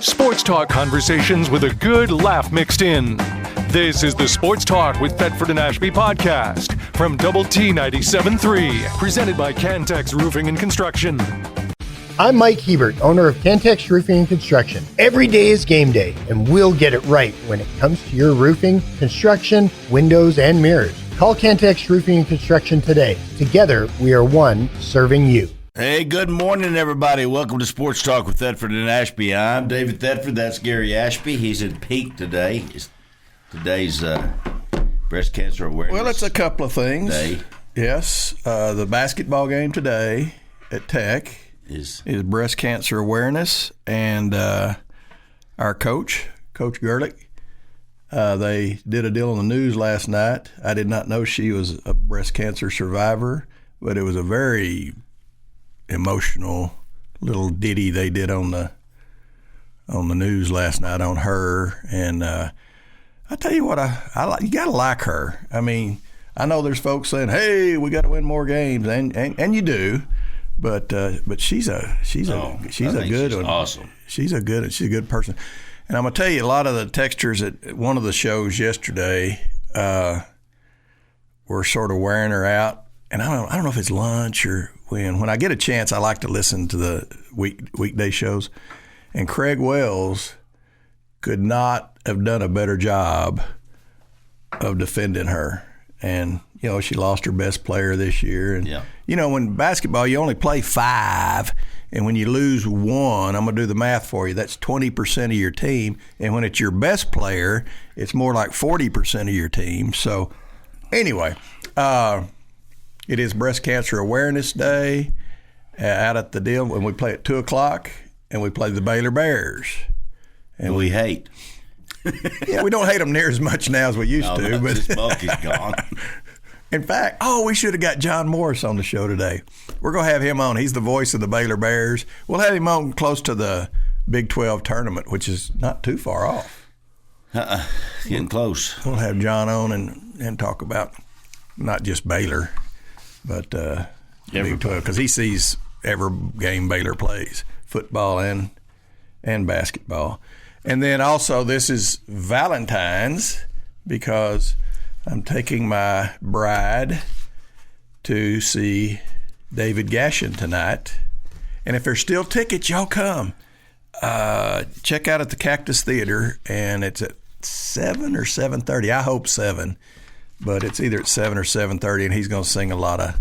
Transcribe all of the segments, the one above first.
Sports talk conversations with a good laugh mixed in. This is the Sports Talk with Thetford and Ashby podcast from Double T 97.3, presented by Cantex Roofing and Construction. I'm Mike Hebert, owner of Cantex Roofing and Construction. Every day is game day, and we'll get it right when it comes to your roofing, construction, windows, and mirrors. Call Cantex Roofing and Construction today. Together, we are one serving you. Hey, good morning, everybody. Welcome to Sports Talk with Thetford and Ashby. I'm David Thetford. That's Gary Ashby. He's in Peak today. Today's breast cancer awareness. Well, it's a couple of things. Day. Yes, the basketball game today at Tech is breast cancer awareness, and our coach Gerlich, they did a deal on the news last night. I did not know she was a breast cancer survivor, but it was a very emotional little ditty they did on the news last night on her. And I tell you what, I like, you gotta like her. I mean, I know there's folks saying, "Hey, we got to win more games," and you do. But she's a good one. Awesome. She's a good person. And I'm gonna tell you, a lot of the texters at one of the shows yesterday were sort of wearing her out. And I don't know if it's lunch or when I get a chance, I like to listen to the weekday shows. And Craig Wells could not have done a better job of defending her. And you know, she lost her best player this year. And, you know, when basketball, you only play 5. And when you lose 1, I'm going to do the math for you, that's 20% of your team. And when it's your best player, it's more like 40% of your team. So, anyway, it is Breast Cancer Awareness Day out at the deal. When we play at 2 o'clock, and we play the Baylor Bears. And we hate. Yeah, we don't hate them near as much now as we used to. But his bulk is gone. In fact, we should have got John Morris on the show today. We're going to have him on. He's the voice of the Baylor Bears. We'll have him on close to the Big 12 tournament, which is not too far off. Getting close. We'll have John on and talk about not just Baylor, but Big 12, because he sees every game Baylor plays, football and basketball. And then also this is Valentine's, because I'm taking my bride to see David Gashin tonight. And if there's still tickets, y'all come. Check out at the Cactus Theater, and it's at 7 or 7:30. I hope 7, but it's either at 7 or 7:30, and he's going to sing a lot of,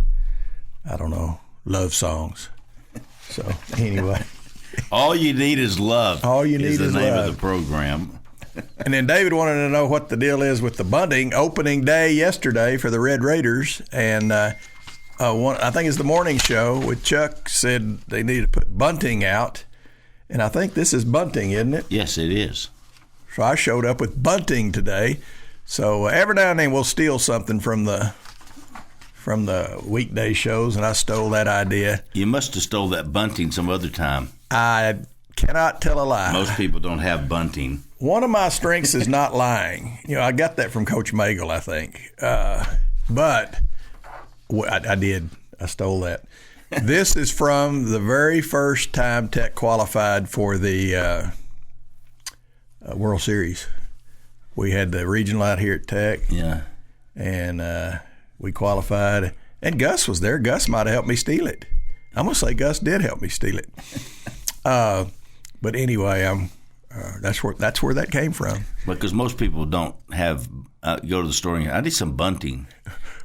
I don't know, love songs. So anyway. All you need is love. All you need is the name love. of the program. And then David wanted to know what the deal is with the bunting. Opening day yesterday for the Red Raiders, and I think it's the morning show with Chuck said they need to put bunting out, and I think this is bunting, isn't it? Yes, it is. So I showed up with bunting today. So every now and then we'll steal something from the weekday shows, and I stole that idea. You must have stole that bunting some other time. I cannot tell a lie. Most people don't have bunting. One of my strengths is not lying. You know, I got that from Coach Magel, I think. But I did. I stole that. This is from the very first time Tech qualified for the World Series. We had the regional out here at Tech. Yeah. And we qualified. And Gus was there. Gus might have helped me steal it. I'm going to say Gus did help me steal it. But anyway, that's where that came from. Because most people don't have go to the store and I need some bunting.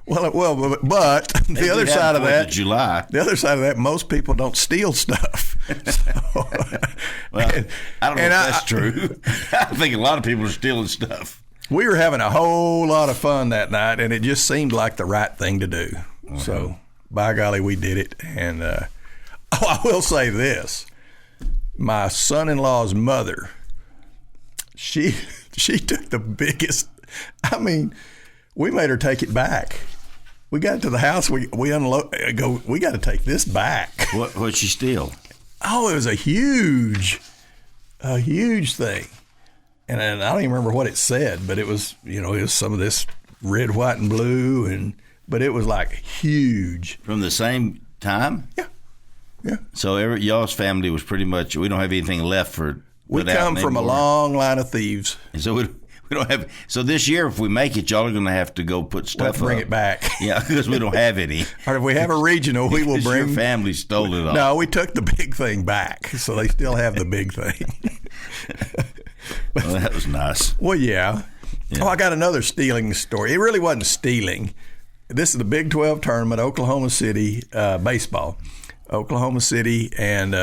But the other side of that, July. The other side of that, most people don't steal stuff. So, well, I don't know if that's true. I think a lot of people are stealing stuff. We were having a whole lot of fun that night, and it just seemed like the right thing to do. Mm-hmm. So, by golly, we did it. And I will say this. My son-in-law's mother, she took the biggest, I mean, we made her take it back. We got to the house, we unload, we got to take this back. What'd she steal? Oh, it was a huge thing. And I don't even remember what it said, but it was, it was some of this red, white, and blue, but it was like huge. From the same time? Yeah. Yeah. So y'all's family was pretty much, we don't have anything left for We come from a long line of thieves. And so we don't have. So this year, if we make it, y'all are going to have to go put stuff We'll bring up. it back. Yeah, because we don't have any. Or if we have a regional, we will bring. Your family stole it all. No, we took the big thing back, so they still have the big thing. Well, that was nice. Well, yeah. Oh, I got another stealing story. It really wasn't stealing. This is the Big 12 tournament, Oklahoma City baseball. Oklahoma City and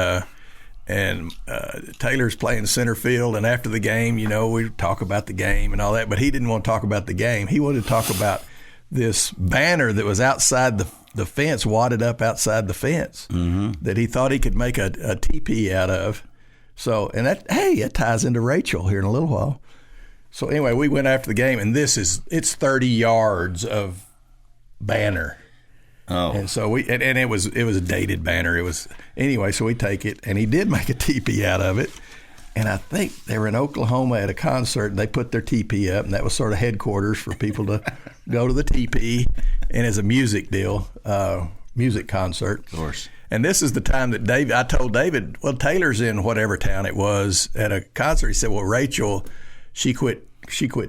Taylor's playing center field. And after the game, we talk about the game and all that. But he didn't want to talk about the game. He wanted to talk about this banner that was outside the fence, wadded up outside the fence, that he thought he could make a teepee out of. So, and that ties into Rachel here in a little while. So anyway, we went after the game, and it's 30 yards of banner. Oh, and so it was a dated banner. Anyway. So we take it, and he did make a teepee out of it. And I think they were in Oklahoma at a concert, and they put their teepee up, and that was sort of headquarters for people to go to the teepee, and as a music deal, music concert. Of course. And this is the time that I told David, well, Taylor's in whatever town it was at a concert. He said, well, Rachel, she quit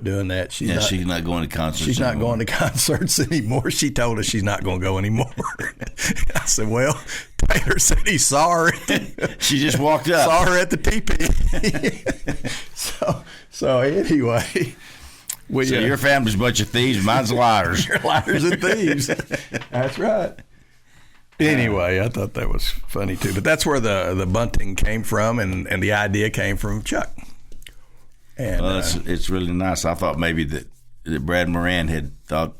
doing that. She's not going to concerts. She's not going to concerts anymore. She told us she's not going to go anymore. I said, well, Taylor said he saw her. She just walked up. Saw her at the teepee. So anyway. So your family's a bunch of thieves, mine's liars. You're liars and thieves. That's right. Anyway, I thought that was funny too. But that's where the bunting came from, and the idea came from Chuck. And it's really nice. I thought maybe that Brad Moran had thought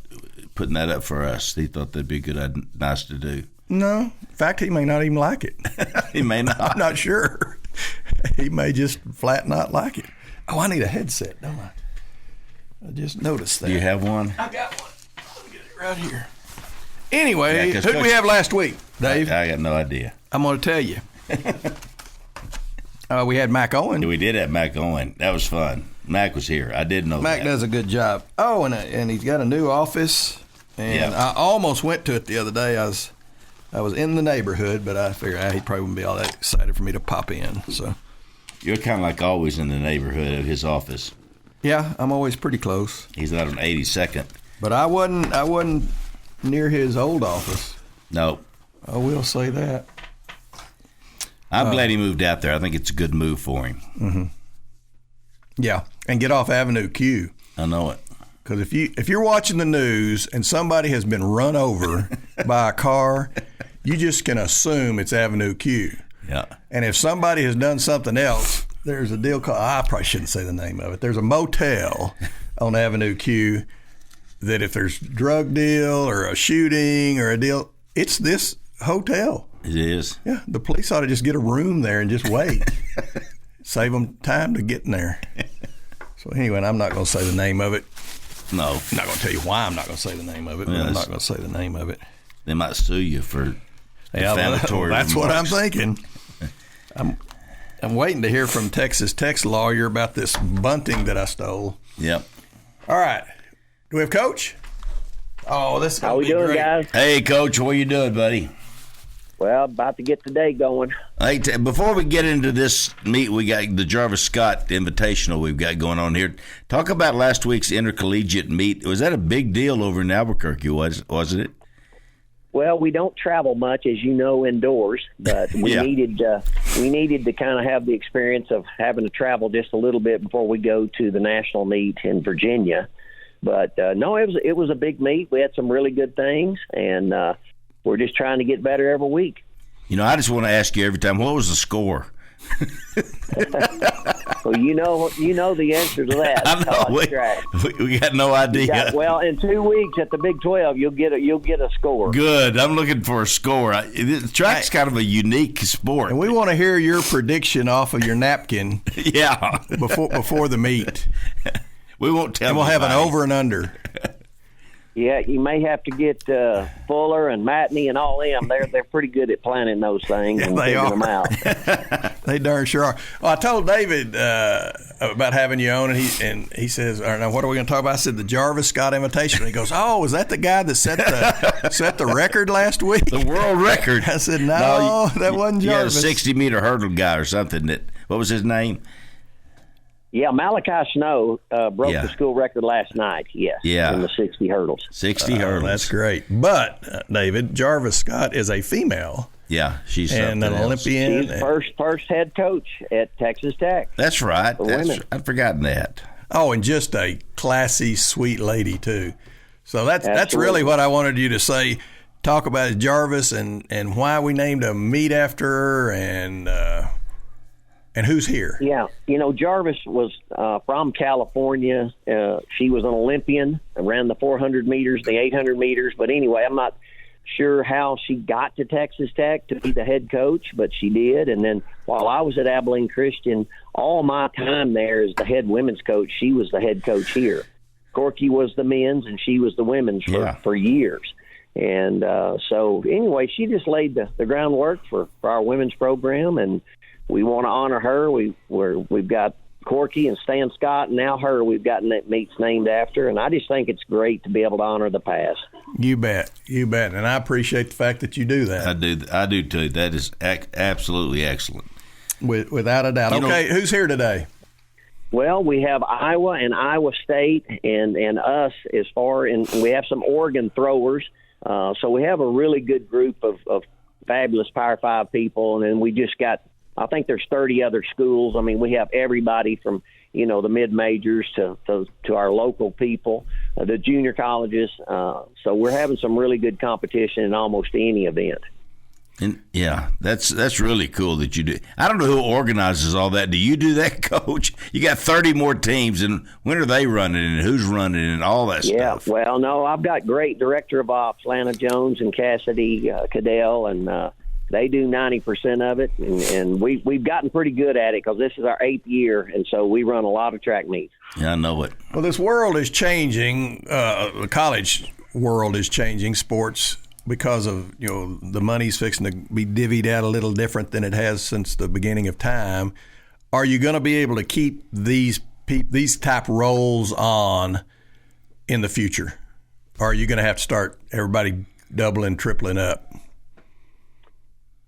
putting that up for us. He thought that'd be nice to do. No, in fact, he may not even like it. He may not. I'm not sure. He may just flat not like it. Oh, I need a headset, don't I? I just noticed that. Do you have one? I got one. Let me get it right here. Anyway, who did we have last week, Dave? I got no idea. I'm going to tell you. We had Mac Owen. We did have Mac Owen. That was fun. Mac was here. I did know Mac that. does a good job. Oh, and he's got a new office. And I almost went to it the other day. I was in the neighborhood, but I figured he probably wouldn't be all that excited for me to pop in. So you're kind of like always in the neighborhood of his office. Yeah, I'm always pretty close. He's out on 82nd. But I wasn't near his old office. No. I will say that. I'm glad he moved out there. I think it's a good move for him. Mm-hmm. Yeah, and get off Avenue Q. I know it. Because if you're watching the news and somebody has been run over by a car, you just can assume it's Avenue Q. Yeah. And if somebody has done something else, there's a deal called, I probably shouldn't say the name of it. There's a motel on Avenue Q that if there's a drug deal or a shooting or a deal, it's this hotel. It is. Yeah, the police ought to just get a room there and just wait. Save them time to get in there. So anyway, I'm not going to say the name of it. No. I'm not going to tell you why I'm not going to say the name of it, but I'm not going to say the name of it. They might sue you for defamatory that's remarks. what I'm thinking. I'm waiting to hear from Texas Tech's lawyer about this bunting that I stole. Yep. All right. Do we have Coach? Oh, this is How we doing, great. guys? Hey, Coach, what are you doing, buddy? Well, about to get the day going. Hey, before we get into this meet, we got the Jarvis Scott Invitational we've got going on here. Talk about last week's intercollegiate meet. Was that a big deal over in Albuquerque, wasn't it? Well, we don't travel much, as you know, indoors, but we needed to kind of have the experience of having to travel just a little bit before we go to the national meet in Virginia. But no, it was a big meet. We had some really good things, and we're just trying to get better every week. You know, I just want to ask you every time, what was the score? Well, you know the answer to that. I know. We got no idea. Well, in 2 weeks at the Big 12, you'll get a score. Good. I'm looking for a score. Track's kind of a unique sport. And we want to hear your prediction off of your napkin. Yeah. before the meet. We won't tell. And we'll have an over and under. Yeah, you may have to get Fuller and Matney and all them. They're pretty good at planning those things and figuring them out. They darn sure are. Well, I told David about having you on, and he says, "All right, now what are we going to talk about?" I said, "The Jarvis Scott Invitation." He goes, "Oh, was that the guy that set the record last week? The world record?" I said, "No, that wasn't Jarvis." Yeah, a 60-meter hurdle guy or something. What was his name? Yeah, Malachi Snow broke the school record last night. Yes, in the 60 hurdles. 60 hurdles. That's great. But David, Jarvis Scott is a female. Yeah, she's an Olympian. She's first head coach at Texas Tech. That's right. I'd forgotten that. Oh, and just a classy, sweet lady too. So that's really what I wanted you to say. Talk about Jarvis and why we named a meet after her and who's here. Yeah, Jarvis was from California. She was an Olympian, ran the 400 meters, the 800 meters. But anyway, I'm not sure how she got to Texas Tech to be the head coach, but she did. And then while I was at Abilene Christian, all my time there as the head women's coach, she was the head coach here. Corky was the men's and she was the women's for years. And so anyway, she just laid the groundwork for our women's program, and we want to honor her. We've got Corky and Stan Scott, and now her we've gotten that meets named after, and I just think it's great to be able to honor the past. You bet, and I appreciate the fact that you do that. I do too. That is absolutely excellent, without a doubt. Who's here today? Well, we have Iowa and Iowa State, and us as far, and we have some Oregon throwers. So we have a really good group of fabulous Power 5 people, and then we just got, I think there's 30 other schools. I mean, we have everybody from, the mid-majors to our local people, the junior colleges. So we're having some really good competition in almost any event. And that's really cool that you do. I don't know who organizes all that. Do you do that, Coach? You got 30 more teams, and when are they running, and who's running, and all that stuff? Yeah, well, no, I've got great director of ops, Lana Jones and Cassidy Cadell, and they do 90% of it, and we've gotten pretty good at it because this is our 8th year, and so we run a lot of track meets. Yeah, I know it. Well, this world is changing. The college world is changing, sports, because of the money's fixing to be divvied out a little different than it has since the beginning of time. Are you going to be able to keep these type roles on in the future? Or are you going to have to start everybody doubling, tripling up?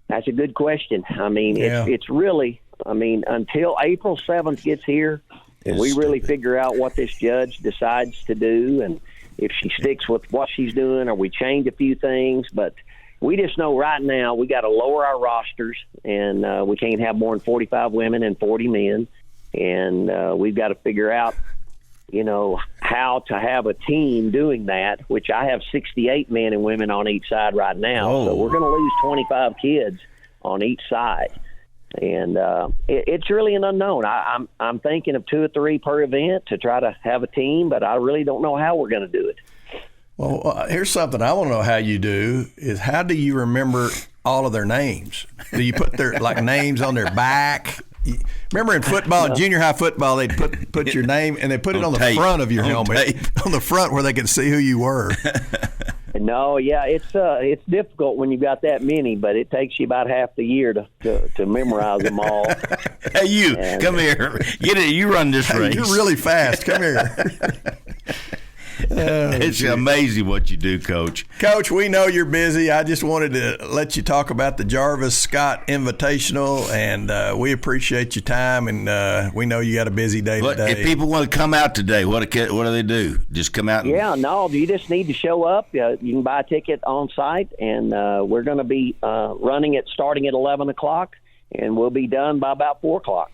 That's a good question. I mean, it's really, until April 7th gets here and we really figure out what this judge decides to do, and if she sticks with what she's doing, or we change a few things. But we just know right now we got to lower our rosters, and we can't have more than 45 women and 40 men. And we've got to figure out, how to have a team doing that, which I have 68 men and women on each side right now. Oh. So we're going to lose 25 kids on each side. And it's really an unknown. I'm thinking of 2 or 3 per event to try to have a team, but I really don't know how we're going to do it. Well, here's something I want to know how you do is how do you remember all of their names? Do you put their names on their back? Remember in football, junior high football, they'd put your name and they put it on the front of your helmet, on the front where they could see who you were. No, it's difficult when you've got that many, but it takes you about half the year to memorize them all. Hey, come here. Get it. You run this race. You're really fast. Come here. It's amazing what you do, Coach. Coach, we know you're busy. I just wanted to let you talk about the Jarvis Scott Invitational, and we appreciate your time, and we know you got a busy day today. If people want to come out today, what do they do? Just come out? You just need to show up. You can buy a ticket on site, and we're going to be running it starting at 11 o'clock, and we'll be done by about 4 o'clock.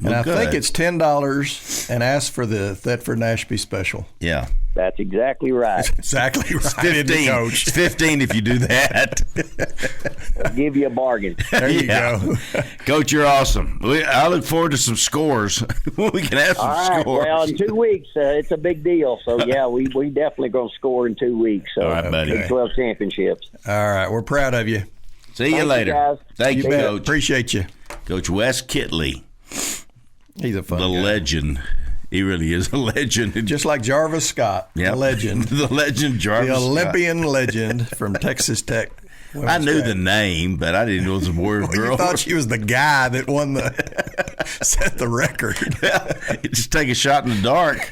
And I think it's $10 and ask for the Thetford and Ashby special. Yeah. That's exactly right. That's exactly right. It's 15, Coach. It's 15 if you do that. I'll give you a bargain. There you go. Coach, you're awesome. I look forward to some scores. We can have some scores. Well, in 2 weeks, it's a big deal. So, we definitely going to score in 2 weeks. So, all right, buddy. Big 12 championships. All right. We're proud of you. See you later. Guys. Thank you, Coach. Appreciate you. Coach Wes Kittley. He's a fun guy. Legend. He really is a legend. Just like Jarvis Scott, the legend. The legend, Jarvis Scott. The Olympian legend from Texas Tech. I knew the name, but I didn't know it was a boy or girl. You thought she was the guy that set the record. Just take a shot in the dark.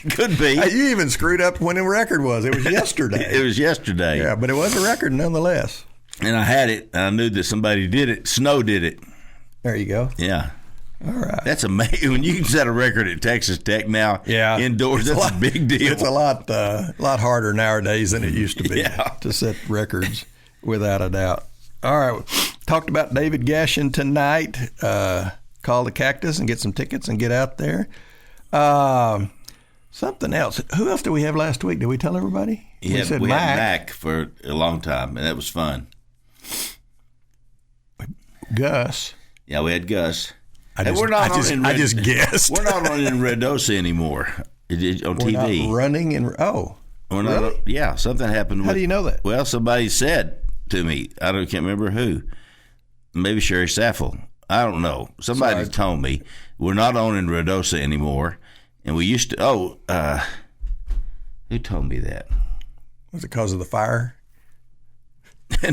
Could be. You even screwed up when the record was. It was yesterday. It was yesterday. Yeah, but it was a record nonetheless. And I had it. And I knew that somebody did it. Snow did it. There you go. Yeah. All right. That's amazing. When you can set a record at Texas Tech now, indoors, that's a big deal. It's a lot harder nowadays than it used to be to set records, without a doubt. All right. Talked about David Gashin tonight. Call the Cactus and get some tickets and get out there. Something else. Who else did we have last week? Did we tell everybody? We had Mac for a long time, and that was fun. Gus. Yeah, we had Gus. I just guessed. We're not running in Redosa anymore on TV. Not running in. We're not. Really? Yeah, something happened. How do you know that? Well, somebody said to me. Can't remember who. Maybe Sherry Saffel. I don't know. Somebody told me we're not on in Redosa anymore, and we used to. Who told me that? Was it because of the fire?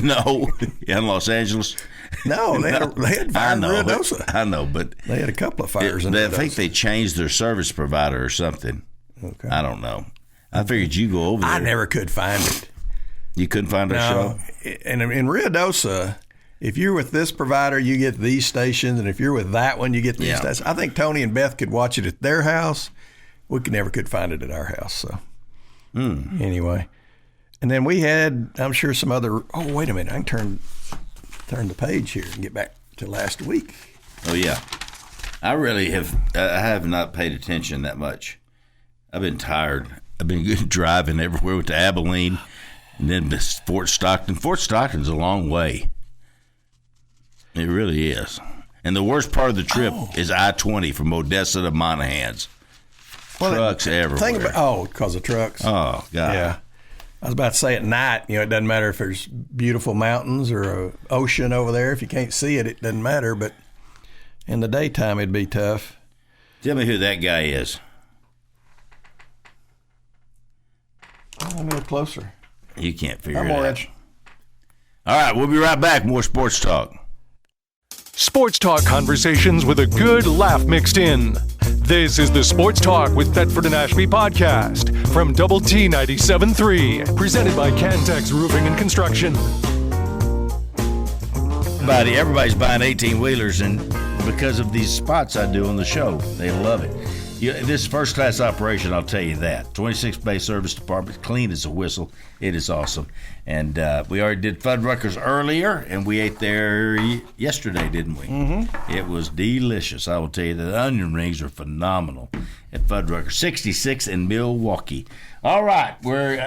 No, in Los Angeles. No, they had fire in Redosa. I know, but they had a couple of fires in Redosa. I think they changed their service provider or something. Okay. I don't know. I figured you go over there. I never could find it. You couldn't find our show? And in Redosa, if you're with this provider, you get these stations, and if you're with that one, you get these stations. I think Tony and Beth could watch it at their house. We never could find it at our house. So anyway. And then we had, I'm sure, some other. Oh, wait a minute! I can turn the page here and get back to last week. Oh yeah, I really have. I have not paid attention that much. I've been tired. I've been driving everywhere with to Abilene, and then to Fort Stockton. Fort Stockton's a long way. It really is. And the worst part of the trip is I-20 from Odessa to Monahans. Trucks everywhere. Because of trucks. Oh God. Yeah. I was about to say at night, it doesn't matter if there's beautiful mountains or an ocean over there. If you can't see it, it doesn't matter. But in the daytime, it'd be tough. Tell me who that guy is. I'm a little closer. You can't figure it out. All right, we'll be right back. More Sports Talk. Sports Talk conversations with a good laugh mixed in. This is the Sports Talk with Thetford and Ashby podcast from Double T 97.3, presented by Cantex Roofing and Construction. Everybody's buying 18-wheelers, and because of these spots I do on the show, they love it. This is first-class operation, I'll tell you that. 26-bay service department, clean as a whistle. It is awesome. And we already did Fuddruckers earlier, and we ate there yesterday, didn't we? Mm-hmm. It was delicious. I will tell you that the onion rings are phenomenal at Fuddruckers. 66 in Milwaukee. All right,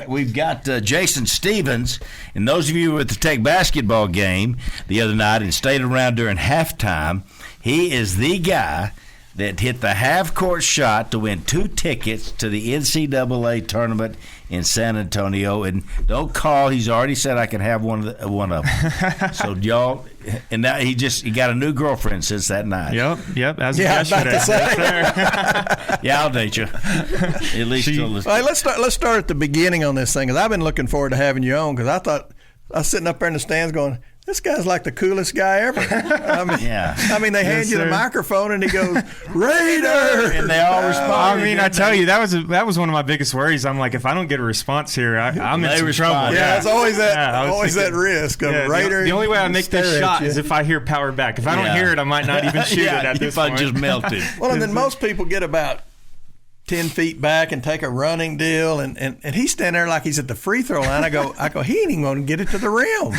we've got Jason Stevens, and those of you who were at the Tech basketball game the other night and stayed around during halftime, he is the guy that hit the half-court shot to win 2 tickets to the NCAA tournament in San Antonio. And don't call; he's already said I can have one of them. So y'all, and now he got a new girlfriend since that night. Yep. As of yesterday. Yeah, I'll date you. At least. Let's start at the beginning on this thing, because I've been looking forward to having you on, because I was sitting up there in the stands going, this guy's like the coolest guy ever. I mean, they hand you the microphone and he goes, Raider! And they all respond. I mean, I tell you, that was one of my biggest worries. I'm like, if I don't get a response here, I'm in some trouble. Yeah, it's always that risk of Raider. The only way I make this shot is if I hear power back. If I don't hear it, I might not even shoot it at this point. If I just melted. Well, and then most people get about 10 feet back and take a running deal, and he's standing there like he's at the free throw line. I go, he ain't even going to get it to the rim.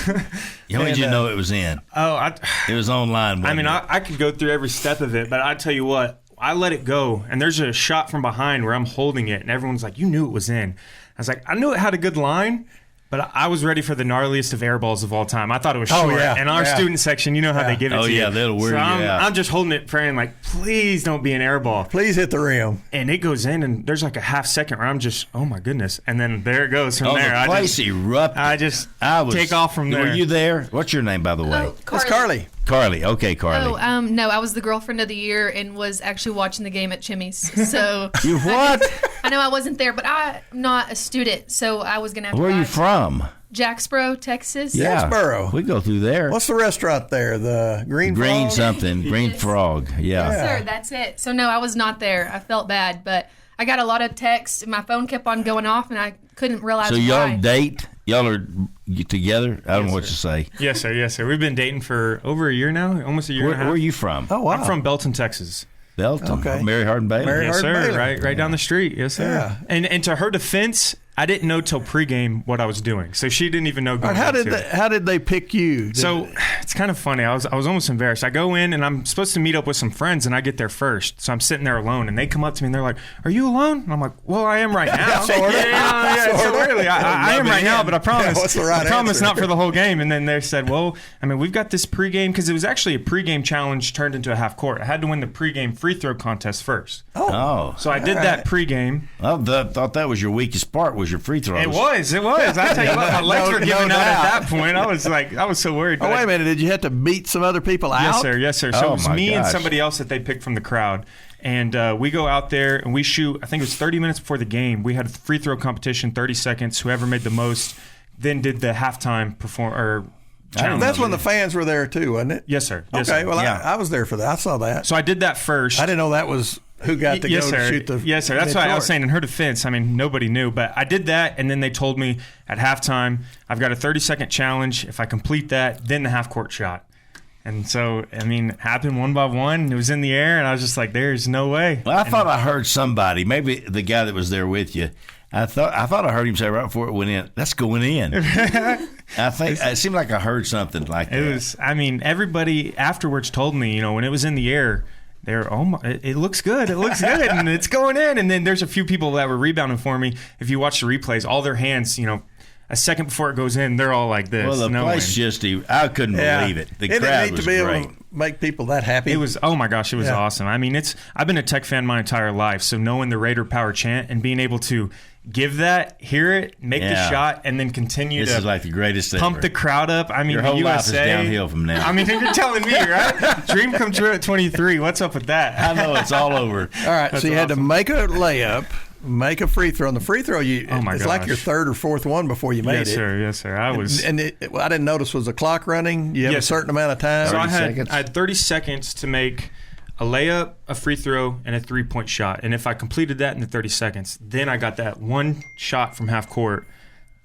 How did you know it was in? It was online. I mean, I could go through every step of it, but I tell you what, I let it go, and there's a shot from behind where I'm holding it, and everyone's like, you knew it was in. I was like, I knew it had a good line, but I was ready for the gnarliest of air balls of all time. I thought it was short. And our student section, you know how they give it to you. That'll wear you out. I'm just holding it, praying, like, please don't be an air ball. Please hit the rim. And it goes in, and there's like a half second where I'm just, oh my goodness. And then there it goes from there. The place erupted. I take off from there. Were you there? What's your name, by the way? It's Carly. Carly. Okay, Carly. No, I was the girlfriend of the year and was actually watching the game at Chimmy's. So You what? I know I wasn't there, but I'm not a student, so I was going to have to Where are you from? Jacksboro, Texas. Yeah. Jacksboro. We go through there. What's the restaurant there? The Green Frog? Something. Green Frog. Yeah. Yes, sir. That's it. So, no, I was not there. I felt bad, but I got a lot of texts. My phone kept on going off, and I couldn't realize why. So y'all date Y'all are together? I don't know what to say. Yes, sir. Yes, sir. We've been dating for over a year now, almost a year and a half. Where are you from? Oh, wow. I'm from Belton, Texas. Belton. Okay. Mary Hardin Baylor. Yes, sir. Baylor. Right down the street. Yes, sir. Yeah. And to her defense, I didn't know till pregame what I was doing, so she didn't even know going into it. How did they pick you? So it's kind of funny. I was almost embarrassed. I go in and I'm supposed to meet up with some friends, and I get there first. So I'm sitting there alone, and they come up to me and they're like, "Are you alone?" And I'm like, "Well, I am right now." So really, I am right now, but I promise. Yeah, what's the right I promise answer? not for the whole game. And then they said, "Well, I mean, we've got this pregame because it was actually a pregame challenge turned into a half court. I had to win the pregame free throw contest first. Oh. So I did that pregame. Well, thought that was your weakest part was your free throws. It was. I tell you what, my legs were giving no out at doubt. that point. I was so worried. Oh, but wait a minute. Did you have to beat some other people out? Yes, sir. Yes, sir. So Oh, it was my me and gosh. somebody else that they picked from the crowd. And we go out there and we shoot, I think it was 30 minutes before the game. We had a free throw competition, 30 seconds. Whoever made the most then did the halftime challenge. That's when the fans were there, too, wasn't it? Yes, sir. Yes, Okay, sir. well, Yeah. I was there for that. I saw that. So I did that first. I didn't know that was who got to Yes, go sir. shoot the Yes, sir. That's why I was saying in her defense, I mean, nobody knew. But I did that, and then they told me at halftime, I've got a 30-second challenge. If I complete that, then the half-court shot. And so, I mean, it happened one by one. And it was in the air, and I was just like, there's no way. Well, I thought I heard somebody, maybe the guy that was there with you. I thought I heard him say right before it went in, "That's going in." I think it seemed like I heard something like that. It was. I mean, everybody afterwards told me, when it was in the air, they were, "Oh my, it looks good. It looks good, and it's going in." And then there's a few people that were rebounding for me. If you watch the replays, all their hands, a second before it goes in, they're all like this. Well, the place I couldn't believe it. The crowd was great. Able to make people that happy. It was, oh my gosh, it was awesome. I mean, I've been a Tech fan my entire life, so knowing the Raider Power chant and being able to give that, hear it, make the shot, and then continue This to is like the greatest thing pump ever. the crowd up. I mean, Your whole the life is USA, downhill from now. I mean, you're telling me, right? Dream come true at 23. What's up with that? I know it's all over. All right, so you had to awesome. make a layup, make a free throw. And the free throw, it's like your third or fourth one before you made Yes, it. sir. Yes, sir. I was. And what I didn't notice was the clock running. You have Yes, a certain amount of time. So I 30 seconds. had 30 seconds to make a layup, a free throw, and a three-point shot. And if I completed that in the 30 seconds, then I got that one shot from half court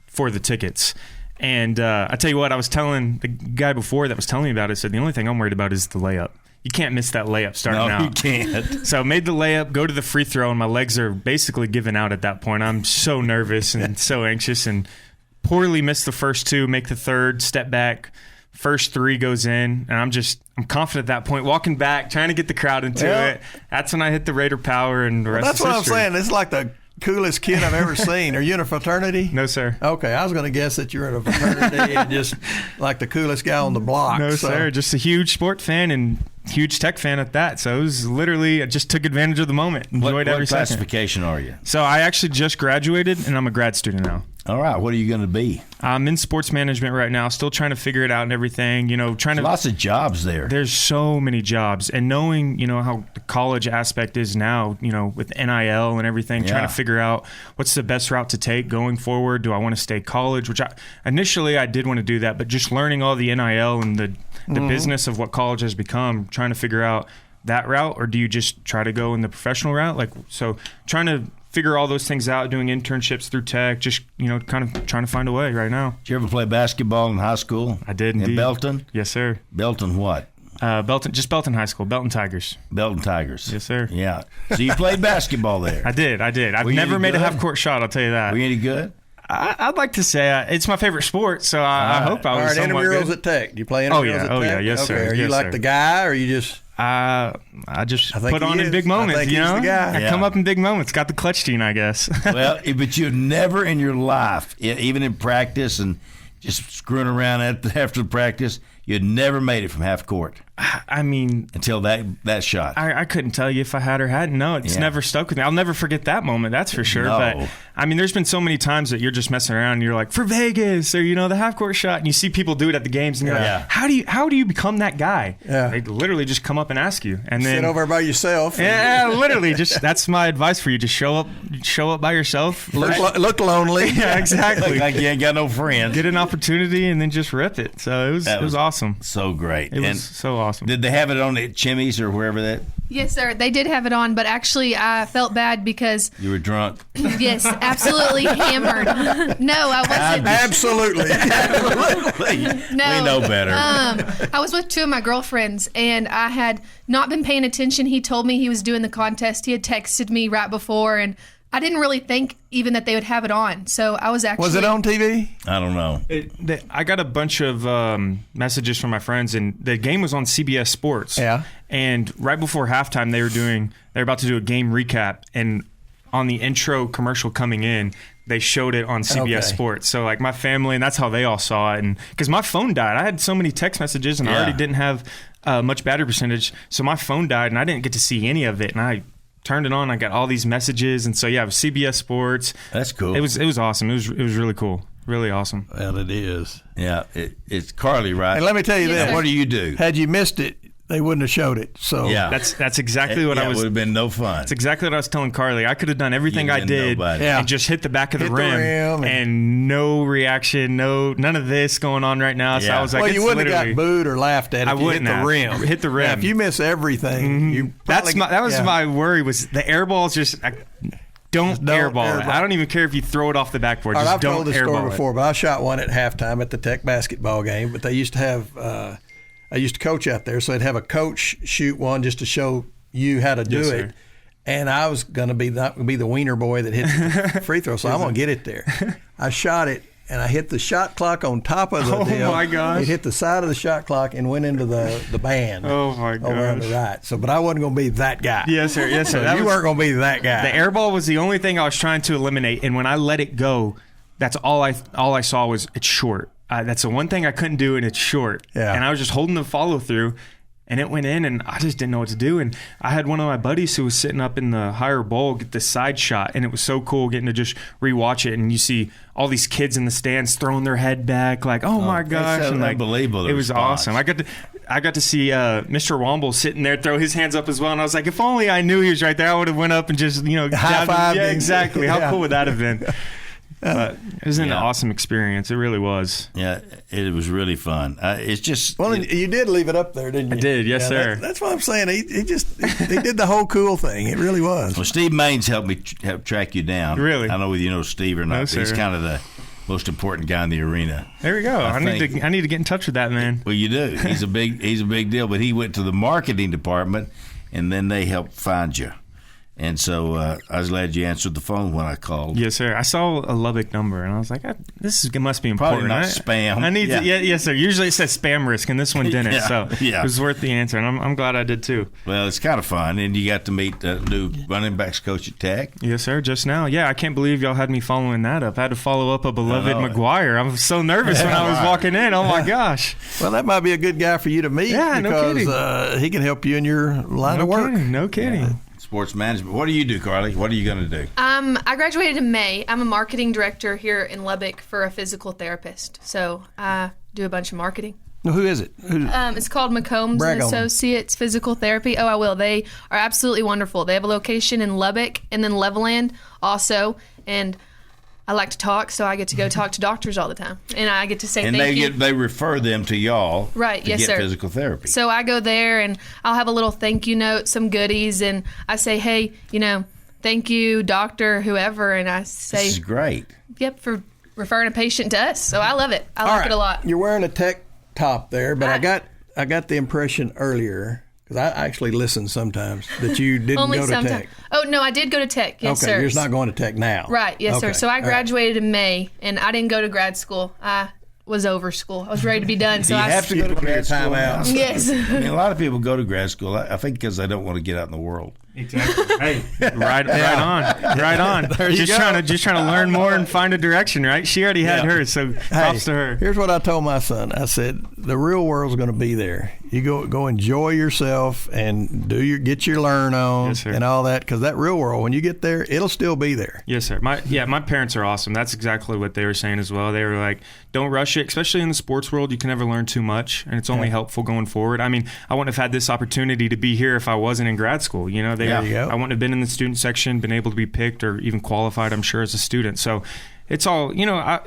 for the tickets. And I tell you what, I was telling the guy before that was telling me about it, said the only thing I'm worried about is the layup. You can't miss that layup starting out. No, you can't. So I made the layup, go to the free throw, and my legs are basically giving out at that point. I'm so nervous and so anxious, and poorly missed the first two, make the third, step back. First three goes in, and I'm confident at that point, walking back, trying to get the crowd into it. That's when I hit the Raider Power, and the rest That's is what history. I'm saying. It's like the coolest kid I've ever seen. Are you in a fraternity? No, sir. Okay, I was going to guess that you're in a fraternity and just like the coolest guy on the block. No, so. sir. Just a huge sport fan and huge Tech fan at that. So it was literally, I just took advantage of the moment. Enjoyed every What second. classification are you? So I actually just graduated, and I'm a grad student now. All right. What are you going to be? I'm in sports management right now, still trying to figure it out and everything. Trying to. Lots of jobs there. There's so many jobs, and knowing how the college aspect is now, with NIL and everything, trying to figure out what's the best route to take going forward. Do I want to stay college? Which initially I did want to do that, but just learning all the NIL and the business of what college has become, trying to figure out that route, or do you just try to go in the professional route? So trying to figure all those things out, doing internships through Tech, just kind of trying to find a way right now. Did you ever play basketball in high school? I did In indeed. Belton? Yes, sir. Belton what? Belton High School, Belton Tigers. Belton Tigers. Yes, sir. Yeah. So you played basketball there. I did. I've Were you never any made a good? half-court shot, I'll tell you that. Were you any good? I'd like to say it's my favorite sport, so I hope I All was right, somewhat intramurals good. at Tech. Do you play intramurals at Tech? Oh, yeah. Yes, okay. sir. Are you Yes, like sir. the guy, or you just... I just I think put he on in is. big moments, I think he's the guy. I Yeah. come up in big moments. Got the clutch gene, I guess. Well, but you've never in your life, even in practice and just screwing around after the practice, you'd never made it from half court I mean, until that shot. I couldn't tell you if I had or hadn't. No, it's never stuck with me. I'll never forget that moment, that's for sure. No. But, I mean, there's been so many times that you're just messing around and you're like, for Vegas, or, the half-court shot, and you see people do it at the games, and you're Yeah. like, how do you become that guy? Yeah. They literally just come up and ask you. And then sit over by yourself. yeah, literally. Just that's my advice for you. Just show up by yourself. Look lonely. Yeah, exactly. Like you ain't got no friends. Get an opportunity and then just rip it. So it was awesome. So great. It was so awesome. awesome. Did they have it on at Chimmy's or wherever that? Yes, sir. They did have it on, but actually I felt bad because You were drunk. yes, absolutely hammered. No, I wasn't. Absolutely. No, We know better. I was with two of my girlfriends, and I had not been paying attention. He told me he was doing the contest. He had texted me right before, and I didn't really think even that they would have it on. So I was actually... Was it on TV? I don't know. I got a bunch of messages from my friends, and the game was on CBS Sports. Yeah. And right before halftime, they were about to do a game recap, and on the intro commercial coming in, they showed it on CBS Sports. So like my family, and that's how they all saw it. And because my phone died, I had so many text messages, and I already didn't have much battery percentage, so my phone died, and I didn't get to see any of it. And I turned it on, I got all these messages, and so it was CBS Sports. That's cool. It was awesome. It was really cool. Really awesome. Well, it is. Yeah, it's Carly, right? And let me tell you Yes, this. sir. What do you do? Had you missed it, they wouldn't have showed it. So Yeah. That's exactly what I was. It would have been no fun. That's exactly what I was telling Carly. I could have done everything You'd I have been did nobody. Yeah. and just hit the back of the Hit the rim, rim and no reaction, none of this going on right now. So Yeah. I was like, well, you it's wouldn't have literally- got booed or laughed at if I you hit wouldn't the have. rim. Hit the rim. Yeah, if you miss everything, you probably, That was my worry, was the air balls. Don't airball it. I don't even care if you throw it off the backboard. All right, Just I've don't told this story airball before, it. but I shot one at halftime at the Tech basketball game. But they used to have, I used to coach out there, so they'd have a coach shoot one just to show you how to do Yes, it. sir. And I was going to be the wiener boy that hit the free throw, so I'm going to get it there. I shot it, and I hit the shot clock on top of the Oh, deal. my gosh. It hit the side of the shot clock and went into the band. Oh, my Over on the gosh. right. So, but I wasn't going to be that guy. Yes, sir. Yes, sir. So That you was- weren't going to be that guy. The air ball was the only thing I was trying to eliminate, and when I let it go, that's all I saw was it's short. That's the one thing I couldn't do, and it's short. Yeah. And I was just holding the follow through, and it went in, and I just didn't know what to do. And I had one of my buddies who was sitting up in the higher bowl get the side shot, and it was so cool getting to just rewatch it. And you see all these kids in the stands throwing their head back, like, "Oh my gosh!" so And like, unbelievable, the It was response. awesome. I got to see Mr. Womble sitting there throw his hands up as well, and I was like, if only I knew he was right there, I would have went up and just jabbed him. High-fived Yeah, him. exactly. How Yeah. cool would that have been? But it was an Yeah. awesome experience. It really was. Yeah, it was really fun. It's just Well, you did leave it up there, didn't you? I did, yes, sir. That's what I'm saying. He did the whole cool thing. It really was. well, Steve Maines helped me help track you down. Really? I don't know whether you know Steve or not. No, but he's sir. kind of the most important guy in the arena. There we go. I need think- to get in touch with that man. Well, you do. He's a big deal. But he went to the marketing department, and then they helped find you. And so I was glad you answered the phone when I called. Yes, sir. I saw a Lubbock number, and I was like, must be important. Probably not spam. I need Yeah. to. Yeah, yes, sir. Usually it says spam risk, and this one didn't. Yeah, So yeah. it was worth the answer, and I'm glad I did too. Well, it's kind of fun, and you got to meet the new running backs coach at Tech. Yes, sir. Just now. Yeah, I can't believe y'all had me following that up. I had to follow up a beloved I know. McGuire. I was so nervous when I was walking in. Oh, my gosh. Well, that might be a good guy for you to meet Yeah, no because he can help you in your line of work. No kidding. Sports management. What do you do, Carly? What are you going to do? I graduated in May. I'm a marketing director here in Lubbock for a physical therapist. So I do a bunch of marketing. Now, who is it? It's called McCombs Brag and on 'em. Associates Physical Therapy. Oh, I will. They are absolutely wonderful. They have a location in Lubbock and then Levelland also. And I like to talk, so I get to go talk to doctors all the time. And I get to say And thank you. they refer them to y'all Right, to yes, get sir. physical therapy. So I go there and I'll have a little thank you note, some goodies, and I say, hey, thank you, doctor, whoever. And I say, This is great. yep, for referring a patient to us. So I love it. I All like right. it a lot. You're wearing a Tech top there, but I got the impression earlier because I actually listen sometimes that you didn't Only go to sometimes. Tech. Oh, no, I did go to Tech. Yes, Okay, sir. you're just not going to Tech now. Right, yes, sir. Okay, So I all right. graduated in May, and I didn't go to grad school. I was over school. I was ready to be done. So Do you I have to go to grad school? Time out. Yes. I mean, a lot of people go to grad school, I think, because they don't want to get out in the world. Exactly. Hey, right on. There you just go. trying to learn more and find a direction. Right? She already had Yeah. hers, so Hey, props to her. Here's what I told my son. I said, the real world's going to be there. You go enjoy yourself and get your learn on Yes, sir. and all that because that real world, when you get there, it'll still be there. Yes, sir. My parents are awesome. That's exactly what they were saying as well. They were like, don't rush it, especially in the sports world. You can never learn too much, and it's only helpful going forward. I mean, I wouldn't have had this opportunity to be here if I wasn't in grad school. There you go. I wouldn't have been in the student section, been able to be picked or even qualified, I'm sure, as a student. So it's all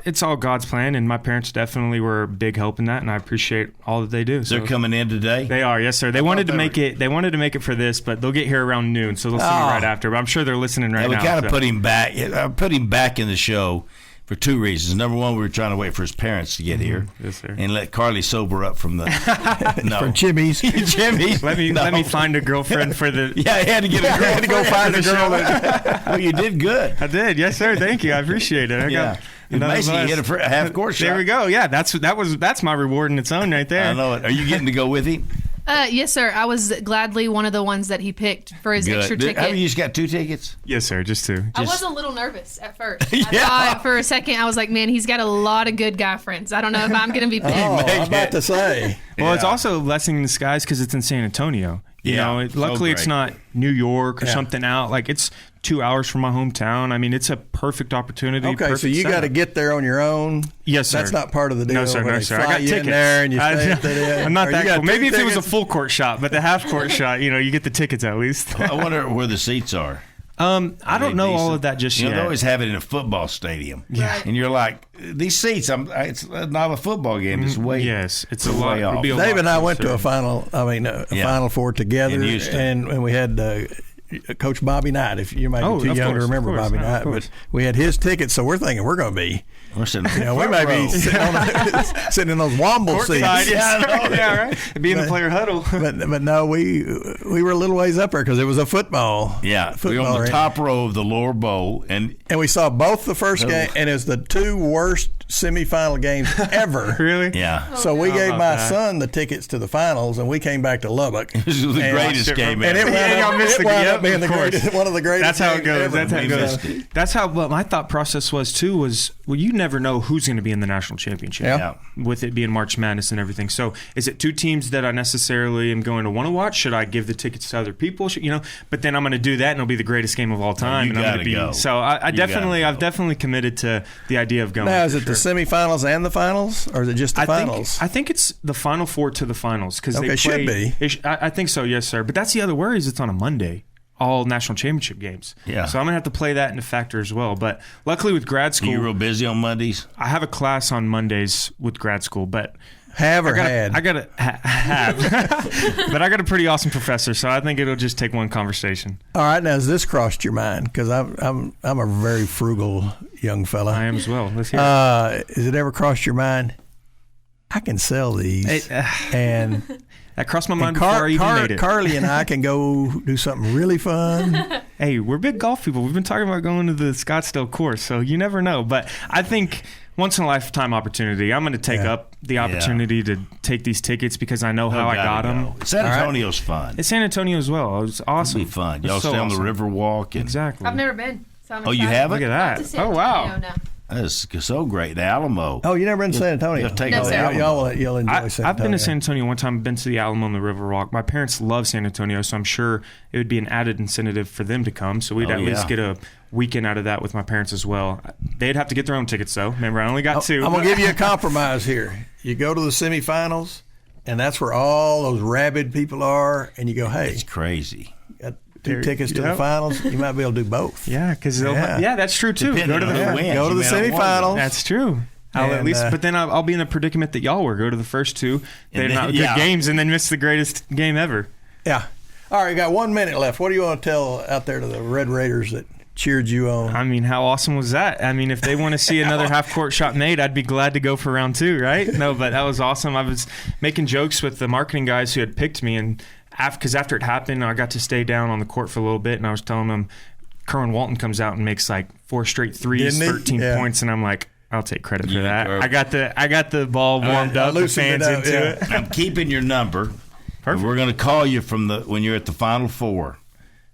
it's all God's plan, and my parents definitely were a big help in that, and I appreciate all that they do. So they're coming in today. They are, yes, sir. They wanted to make it. They wanted to make it for this, but they'll get here around noon, so they'll see me right after. But I'm sure they're listening right now. We kind of put him back. I put him back in the show for two reasons. Number one, we were trying to wait for his parents to get here, yes, sir, and let Carly sober up from the from Jimmy's. Jimmy's. Let me find a girlfriend for the. Yeah, he had to get a girl. Had to go find a girl. Well, you did good. I did, yes, sir. Thank you. I appreciate it. I got Basically, hit a half court shot. There we go. Yeah, that's my reward in its own right there. I know it. Are you getting to go with him? Yes, sir. I was gladly one of the ones that he picked for his extra ticket. Have you just got 2 tickets? Yes, sir. Just 2. I was a little nervous at first. I thought for a second, I was like, man, he's got a lot of good guy friends. I don't know if I'm going to be picked. I'm about to say. Well, it's also a blessing in disguise because it's in San Antonio. You know, luckily it's not New York or something out. Like, it's 2 hours from my hometown. I mean, it's a perfect opportunity. Okay, so you got to get there on your own. Yes, sir. That's not part of the deal. No, sir. No, sir. I got tickets. There and you stay at the I'm not that cool. Maybe if tickets? it was a full court shot, but the half court shot, you get the tickets at least. I wonder where the seats are. I don't know all of that just yet. They always have it in a football stadium. Yeah. And you're like, these seats, it's not a football game. It's way it's a lot. off. Dave and I went to a Final Four together. In Houston. And we had Coach Bobby Knight. If you might be too young to remember Bobby Knight, but we had his tickets, so we're thinking we're going to be. We might be sitting in those Womble seats. Yeah, right. Be in the player huddle. But no, we were a little ways up there because it was a football. Yeah, we were on the top row of the lower bowl, and we saw both the first game, and it's the 2 worst semifinal games ever. Really? Yeah. So we gave my son the tickets to the finals, and we came back to Lubbock. This was the greatest game ever. And it wound up being one of the greatest. That's how it goes. Ever. That's how it goes. That's how what my thought process was too. You never know who's going to be in the national championship. Yeah. With it being March Madness and everything. So is it 2 teams that I necessarily am going to want to watch? Should I give the tickets to other people? But then I'm going to do that, and it'll be the greatest game of all time. You gotta go. So I've definitely committed to the idea of going. Now, is it the semifinals and the finals, or is it just the finals? I think it's the Final Four to the finals because they should be. I think so, yes, sir. But that's the other worry is it's on a Monday. All national championship games. Yeah. So I'm going to have to play that into factor as well. But luckily with grad school. Are you real busy on Mondays? I have a class on Mondays with grad school, but. Have. But I got a pretty awesome professor, so I think it'll just take one conversation. All right. Now, has this crossed your mind? Because I'm a very frugal young fella. I am as well. Let's hear it. Has it ever crossed your mind? I can sell these. And. That crossed my mind before I even made it. Carly and I can go do something really fun. Hey, we're big golf people. We've been talking about going to the Scottsdale course, so you never know. But I think once in a lifetime opportunity, I'm going to take up the opportunity to take these tickets because I know how I got them. San Antonio's fun. It's San Antonio as well. It was awesome. It'll be fun. Y'all stay on the river walk. Exactly. I've never been. So I'm you haven't? Look at that. Oh, wow. That's so great. The Alamo. Oh, you never been to San Antonio? You'll enjoy San Antonio. I've been to San Antonio one time. I've been to the Alamo and the Riverwalk. My parents love San Antonio, so I'm sure it would be an added incentive for them to come. So we'd at least get a weekend out of that with my parents as well. They'd have to get their own tickets, though. Remember, I only got 2. I'm going to give you a compromise here. You go to the semifinals, and that's where all those rabid people are, and you go, hey. It's crazy. 2 tickets to the finals, you might be able to do both. Yeah, because that's true too. Go to the semifinals. That's true. I'll at least, but then I'll be in the predicament that y'all were. Go to the first 2, they're not good games, and then miss the greatest game ever. Yeah. All right, you got 1 minute left. What do you want to tell out there to the Red Raiders that cheered you on? I mean, how awesome was that? I mean, if they want to see another half-court shot made, I'd be glad to go for round 2, right? No, but that was awesome. I was making jokes with the marketing guys who had picked me, and because after it happened, I got to stay down on the court for a little bit, and I was telling them, Kerwin Walton comes out and makes like 4 straight threes, 13 points, and I'm like, I'll take credit for that. I got the ball warmed up, the fans into it. I'm keeping your number. Perfect. We're going to call you when you're at the Final Four,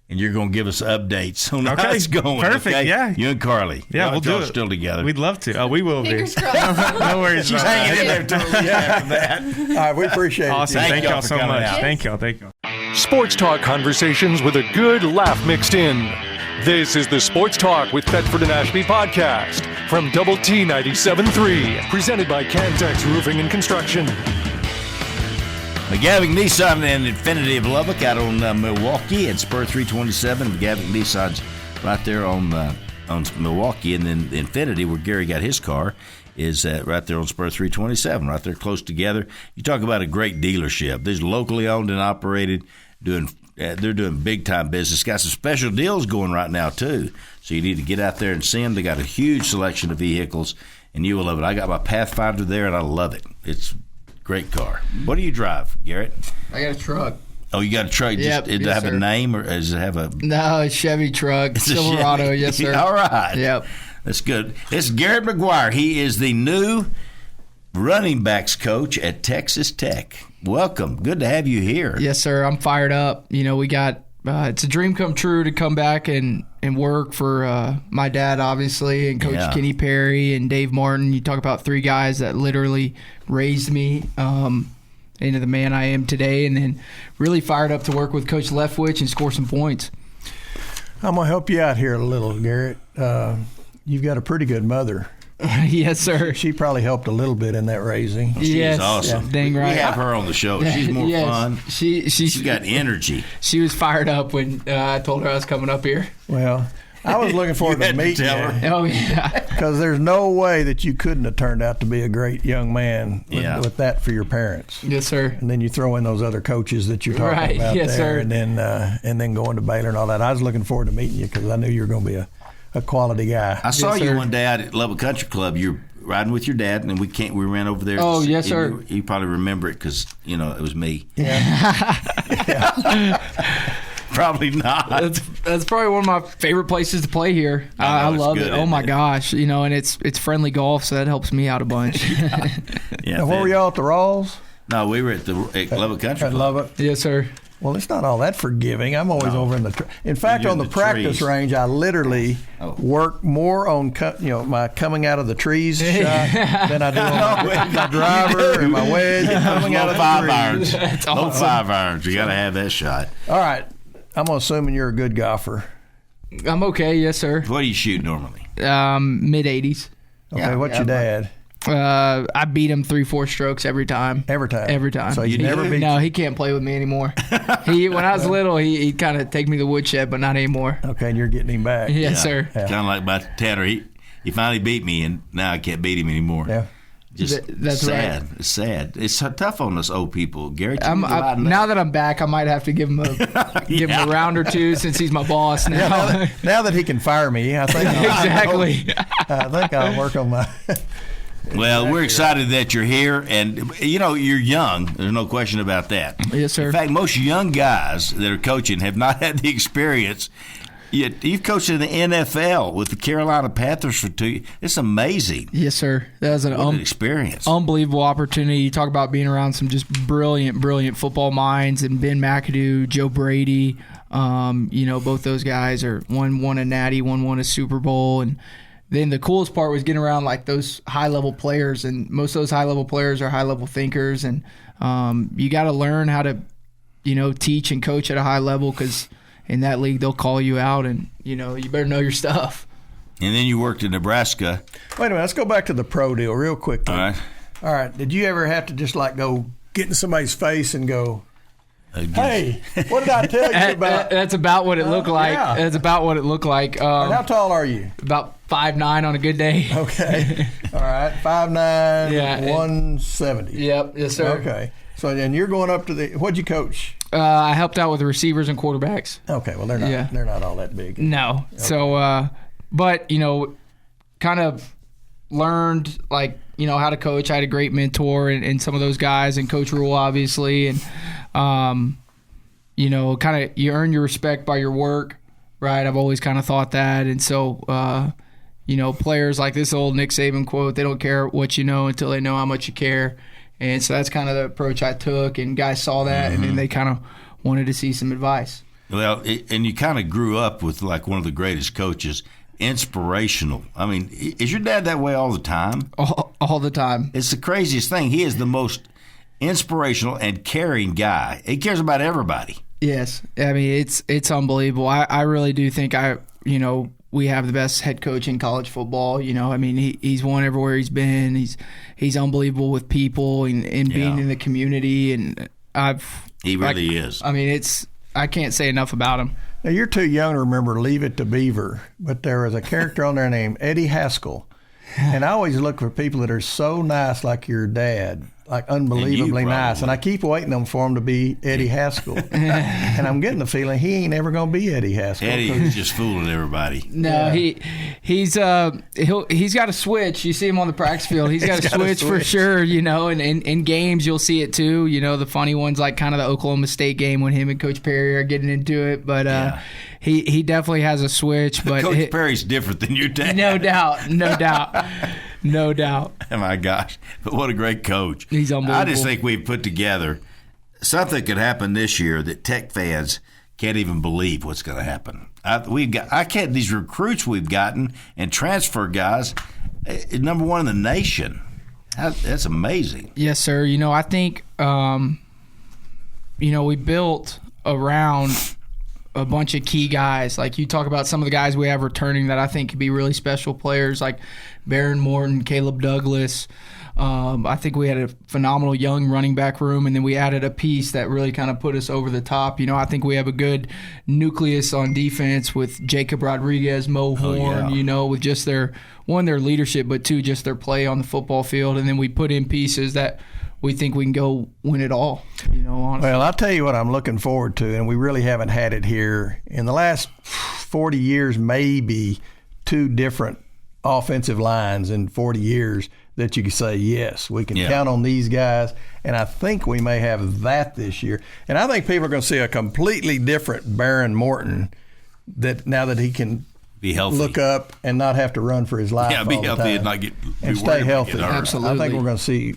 and you're going to give us updates on how it's going. Perfect. Okay? Yeah. You and Carly. Yeah, we'll do it. Still together. We'd love to. Oh, we will be. No worries. She's hanging in there totally after that. All right, we appreciate it. Awesome. Thank y'all so much. Yes. Thank y'all. Sports talk conversations with a good laugh mixed in. This is the Sports Talk with Thetford and Ashby podcast from Double T 97.3, presented by Cantex Roofing and Construction. McGavick Nissan and Infinity of Lubbock out on Milwaukee at Spur 327. McGavick Nissan's right there on on Milwaukee, and then the Infinity, where Gary got his car, is right there on Spur 327, right there close together. You talk about a great dealership. They're locally owned and operated, they're doing big-time business. Got some special deals going right now, too. So you need to get out there and see them. They got a huge selection of vehicles, and you will love it. I got my Pathfinder there, and I love it. It's a great car. What do you drive, Garrett? I got a truck. Oh, you got a truck? Yep, Does it have a name, or does it have a... No, it's Chevy truck. Silverado, yes, sir. All right. Yep. That's good. It's Garrett McGuire. He is the new running backs coach at Texas Tech. Welcome. Good to have you here. Yes, sir. I'm fired up. We got it's a dream come true to come back and work for my dad, obviously, and Coach Kenny Perry and Dave Martin. You talk about three guys that literally raised me into the man I am today, and then really fired up to work with Coach Leftwich and score some points. I'm going to help you out here a little, Garrett. You've got a pretty good mother. Yes, sir. She probably helped a little bit in that raising. She's awesome. Yeah, dang right. We have her on the show. She's more fun. She's got energy. She was fired up when I told her I was coming up here. Well, I was looking forward to meeting you. Oh, yeah. Because there's no way that you couldn't have turned out to be a great young man with that for your parents. Yes, sir. And then you throw in those other coaches that you're talking about yes, there, sir. and then going to Baylor and all that. I was looking forward to meeting you because I knew you were going to be a quality guy. I saw you one day out at Lubbock Country Club. You're riding with your dad, and we ran over there. Oh, yes, sir. You probably remember it because it was me. Yeah. Probably not. That's probably one of my favorite places to play here. I love it. Oh my gosh, and it's friendly golf, so that helps me out a bunch. Now, where were y'all at the Rawls? No, we were at Lubbock Country Club. Lubbock. Yes, sir. Well, it's not all that forgiving. I'm always over in the. In fact, on the practice range, I literally work more on my coming out of the trees shot than I do on my driver and my wedge coming out of the trees. That's awesome. No 5 irons. You got to have that shot. All right, I'm assuming you're a good golfer. I'm okay. Yes, sir. What do you shoot normally? Mid 80s. Okay, what's your dad? I beat him 3-4 strokes every time. Every time. So you never beat? No, he can't play with me anymore. When I was little, he'd kind of take me to the woodshed, but not anymore. Okay, and you're getting him back. Yes, sir. Yeah. Kind of like my Tanner. He finally beat me, and now I can't beat him anymore. Yeah. That's sad. Right. It's sad. It's tough on us old people, Gary. Now that I'm back, I might have to give him a round or two since he's my boss now. Yeah, now that he can fire me, I think exactly. I think I'll work on my. Well, we're excited that you're here, and you're young. There's no question about that. Yes, sir. In fact, most young guys that are coaching have not had the experience. Yet you've coached in the NFL with the Carolina Panthers for 2 years. It's amazing. Yes, sir. That was an experience. Unbelievable opportunity. You talk about being around some just brilliant football minds, and Ben McAdoo, Joe Brady. Both those guys one won a Natty, one won a Super Bowl, and then the coolest part was getting around like those high-level players, and most of those high-level players are high-level thinkers, and you got to learn how to, teach and coach at a high level because in that league they'll call you out, and you better know your stuff. And then you worked in Nebraska. Wait a minute, let's go back to the pro deal real quick. All right. Did you ever have to just go get in somebody's face and go, hey, what did I tell you about? That's about what it looked like. Yeah. That's about what it looked like. How tall are you? About 5'9" on a good day. Okay. All right. 5'9", Yeah. 170. Yep. Yes, sir. Okay. So, and you're going up to what'd you coach? I helped out with the receivers and quarterbacks. Okay. Well, they're not all that big. No. Okay. So, but, kind of learned, how to coach. I had a great mentor and some of those guys, and Coach Rule, obviously, and kind of you earn your respect by your work, right? I've always kind of thought that, and so players like this old Nick Saban quote, they don't care what you know until they know how much you care, and so that's kind of the approach I took, and guys saw that, and then they kind of wanted to see some advice. Well, and you kind of grew up with one of the greatest coaches. Inspirational. I mean, is your dad that way all the time? All the time. It's the craziest thing. He is the most inspirational and caring guy. He cares about everybody. Yes. I mean, it's unbelievable. I really do think we have the best head coach in college football. I mean, he's won everywhere he's been. He's unbelievable with people and being in the community, and he really is. I mean, I can't say enough about him. Now, you're too young to remember Leave It to Beaver, but there was a character on there named Eddie Haskell. And I always look for people that are so nice like your dad, like unbelievably nice. And I keep waiting for him to be Eddie Haskell. And I'm getting the feeling he ain't ever going to be Eddie Haskell. Eddie's just fooling everybody. No, he's got a switch. You see him on the practice field. He's got a switch for sure, and in games you'll see it too. The funny ones like kind of the Oklahoma State game when him and Coach Perry are getting into it. But he definitely has a switch. But Coach Perry's different than your dad. No doubt. No doubt. Oh, my gosh. But what a great coach. He's unbelievable. I just think we've put together something could happen this year that Tech fans can't even believe what's going to happen. These recruits we've gotten and transfer guys, number one in the nation. That's amazing. Yes, sir. I think, we built around a bunch of key guys. Like you talk about some of the guys we have returning that I think could be really special players, like Baron Morton, Caleb Douglas. I think we had a phenomenal young running back room, and then we added a piece that really kind of put us over the top. I think we have a good nucleus on defense with Jacob Rodriguez, Mo Horn, with just their leadership, but two, just their play on the football field. And then we put in pieces that we think we can go win it all, honestly. Well, I'll tell you what I'm looking forward to, and we really haven't had it here. In the last 40 years, maybe two different offensive lines in 40 years that you can say, yes, we can count on these guys, and I think we may have that this year. And I think people are going to see a completely different Baron Morton that now that he can be healthy, look up and not have to run for his life. Yeah, be healthy and not stay healthy. Absolutely. I think we're going to see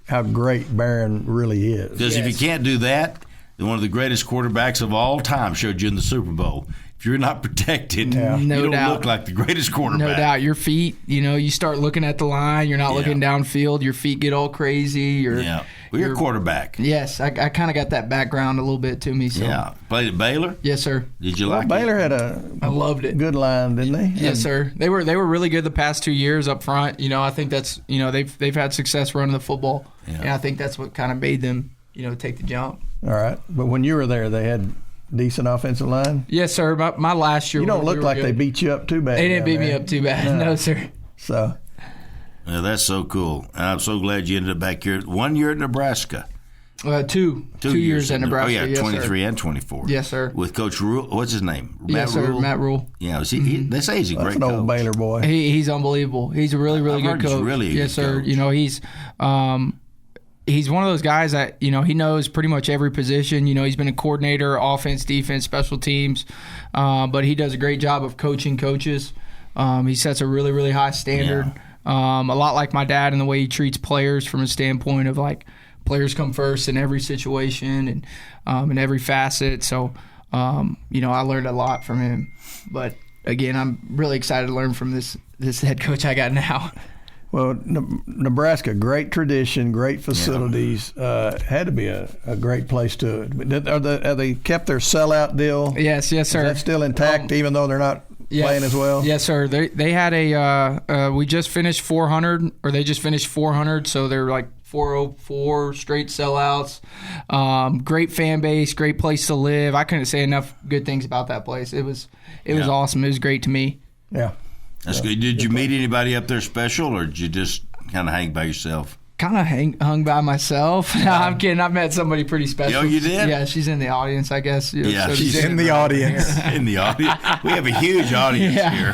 how great Baron really is. Because if you can't do that, then one of the greatest quarterbacks of all time showed you in the Super Bowl. If you're not protected, you don't look like the greatest quarterback. No doubt. Your feet, you start looking at the line. You're not looking downfield. Your feet get all crazy. You're a quarterback. Yes, I kind of got that background a little bit to me. So. Yeah. Played at Baylor? Yes, sir. Did you like Baylor it? I loved it. Good line, didn't they? Yes, sir. They were really good the past 2 years up front. I think that's they've had success running the football, and I think that's what kind of made them take the jump. All right, but when you were there, they had decent offensive line? Yes, sir. My last year. You don't look like they beat you up too bad. They didn't beat me up too bad. No, sir. So. Yeah, that's so cool. I'm so glad you ended up back here. 1 year at Nebraska. Two years at Nebraska. Oh, yeah, 23 and 24. Yes, sir. With Coach Rule. What's his name? Yes, Matt sir. Rule? Matt Rule. Yeah, they say he's a great coach. That's an old Baylor boy. He's unbelievable. He's a really, really good coach. He's really a yes, sir. coach. He's one of those guys that, he knows pretty much every position. He's been a coordinator, offense, defense, special teams. But he does a great job of coaching coaches. He sets a really, really high standard. Yeah. A lot like my dad in the way he treats players from a standpoint of, like, players come first in every situation and in every facet. So, I learned a lot from him. But, again, I'm really excited to learn from this head coach I got now. Well, Nebraska, great tradition, great facilities. Had to be a great place to. Are they kept their sellout deal? Yes, sir. Is that still intact, even though they're not playing as well? Yes, sir. They had we just finished 400, or they just finished 400, so they're like 404 straight sellouts. Great fan base, great place to live. I couldn't say enough good things about that place. It was awesome. It was great to me. Yeah. That's good. Did you meet anybody up there special, or did you just kind of hang by yourself? Kind of hung by myself. No, I'm kidding. I met somebody pretty special. Oh, you did? Yeah, she's in the audience, I guess. She's in the audience. In the audience. We have a huge audience here.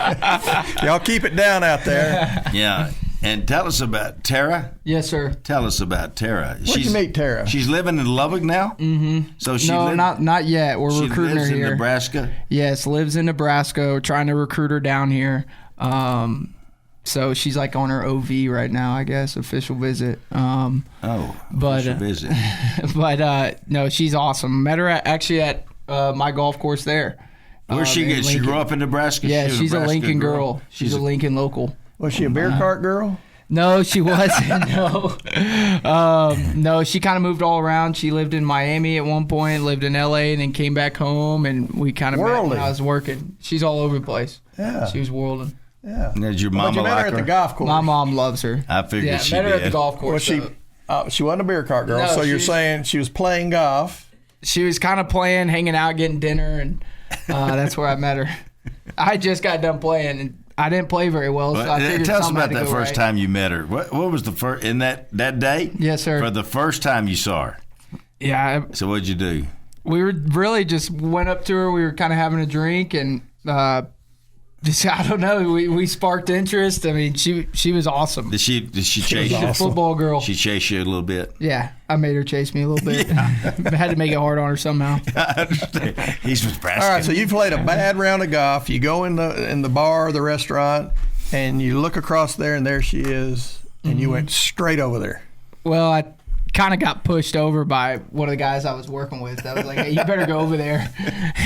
Y'all keep it down out there. Yeah. And tell us about Tara. Yes, sir. Tell us about Tara. Where'd you meet Tara? She's living in Lubbock now? Mm-hmm. So not yet. We're recruiting her here. She lives in Nebraska? Yes, lives in Nebraska. We're trying to recruit her down here. So she's like on her OV right now, I guess, official visit. Official visit. But no, she's awesome. Met her at my golf course there. Where's she? She grew up in Nebraska? Yeah, she's a Lincoln girl. She's a Lincoln local. Was she a beer cart girl? No, she wasn't. No. No, she kind of moved all around. She lived in Miami at one point, lived in LA, and then came back home, and we kind of met when I was working. She's all over the place. Yeah. She was whirling. Yeah. Did your mama you met her at the golf course? My mom loves her. I figured she did. Met her at the golf course. She wasn't a beer cart girl, No, so you're saying she was playing golf. She was kind of playing, hanging out, getting dinner, and That's where I met her. I just got done playing, and I didn't play very well, so I figured tell us something about had to that go first right. time you met her. What was the first in that day? Yes, sir. For the first time you saw her. Yeah. So what'd you do? We were really just went up to her. We were kind of having a drink, and just I don't know. We sparked interest. I mean, she was awesome. Did she chase She's you? a football girl. She chased you a little bit. Yeah, I made her chase me a little bit. I had to make it hard on her somehow. I understand. He's just All right, so you played a bad round of golf. You go in the bar or the restaurant, and you look across there, and there she is, and you went straight over there. Well, I kind of got pushed over by one of the guys I was working with. I was like, hey, you better go over there.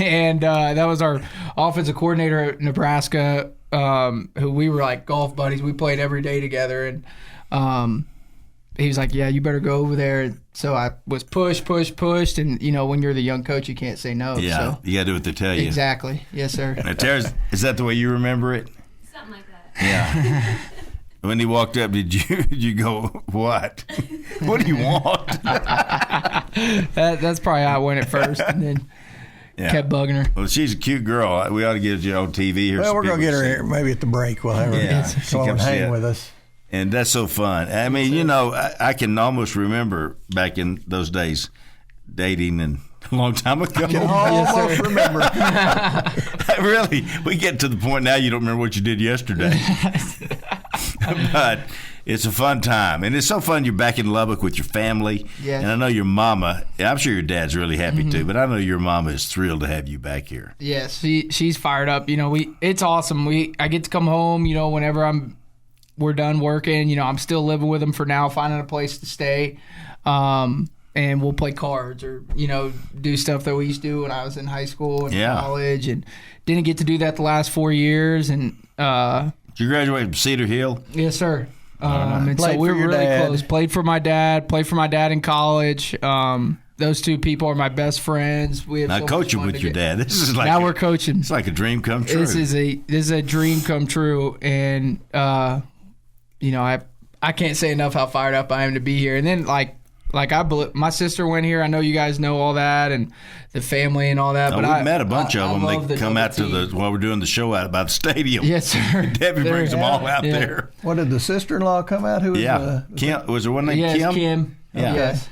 And that was our offensive coordinator at Nebraska, who we were like golf buddies. We played every day together. And he was like, yeah, you better go over there. So I was pushed. And, when you're the young coach, you can't say no. Yeah, so. you got to do what they tell you. Exactly. Yes, sir. Now, Tara, is that the way you remember it? Something like that. Yeah. When he walked up, did you go, what? What do you want? That's probably how I went at first, and then kept bugging her. Well, she's a cute girl. We ought to get you on TV here. Well, we're going to get her here maybe at the break. We'll have her come on and hang with us. And that's so fun. I mean, I can almost remember back in those days dating and a long time ago. Almost remember. Really, we get to the point now you don't remember what you did yesterday. But it's a fun time. And it's so fun you're back in Lubbock with your family. Yes. And I know your mama, I'm sure your dad's really happy too, but I know your mama is thrilled to have you back here. Yes, she's fired up. It's awesome. I get to come home, whenever we're done working. I'm still living with them for now, finding a place to stay. And we'll play cards or, do stuff that we used to do when I was in high school and college. And didn't get to do that the last 4 years. And did you graduate from Cedar Hill? Yes, sir. And so we were really close. Played for my dad in college. Those two people are my best friends. We have now coaching with your dad. This is like we're coaching. It's like a dream come true. This is a dream come true. And, I can't say enough how fired up I am to be here. And then, my sister went here. I know you guys know all that and the family and all that. No, but we met a bunch of them. They come out to while we're doing the show out by the stadium. Yes, sir. Debbie brings them all out there. What did the sister-in-law come out? Who was Kim? Was there one named Kim? Kim? Kim. Yeah. Yes.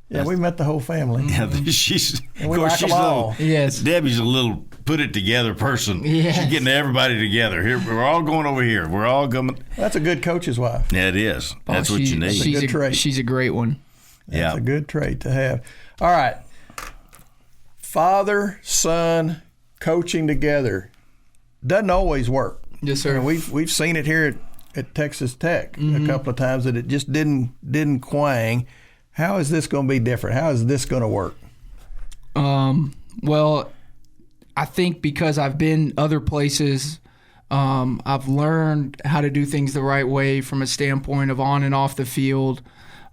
Yeah, we met the whole family. Yeah, she's and we like them all. Yes. Debbie's a little put it together person. Yes. She's getting everybody together. Here, we're all going over here. We're all going. That's a good coach's wife. Yeah, it is. That's what you need. She's a great one. That's a good trait to have. All right. Father, son, coaching together doesn't always work. Yes, sir. We've seen it here at Texas Tech a couple of times that it just didn't quang. How is this going to be different? How is this going to work? Well, I think because I've been other places, I've learned how to do things the right way from a standpoint of on and off the field.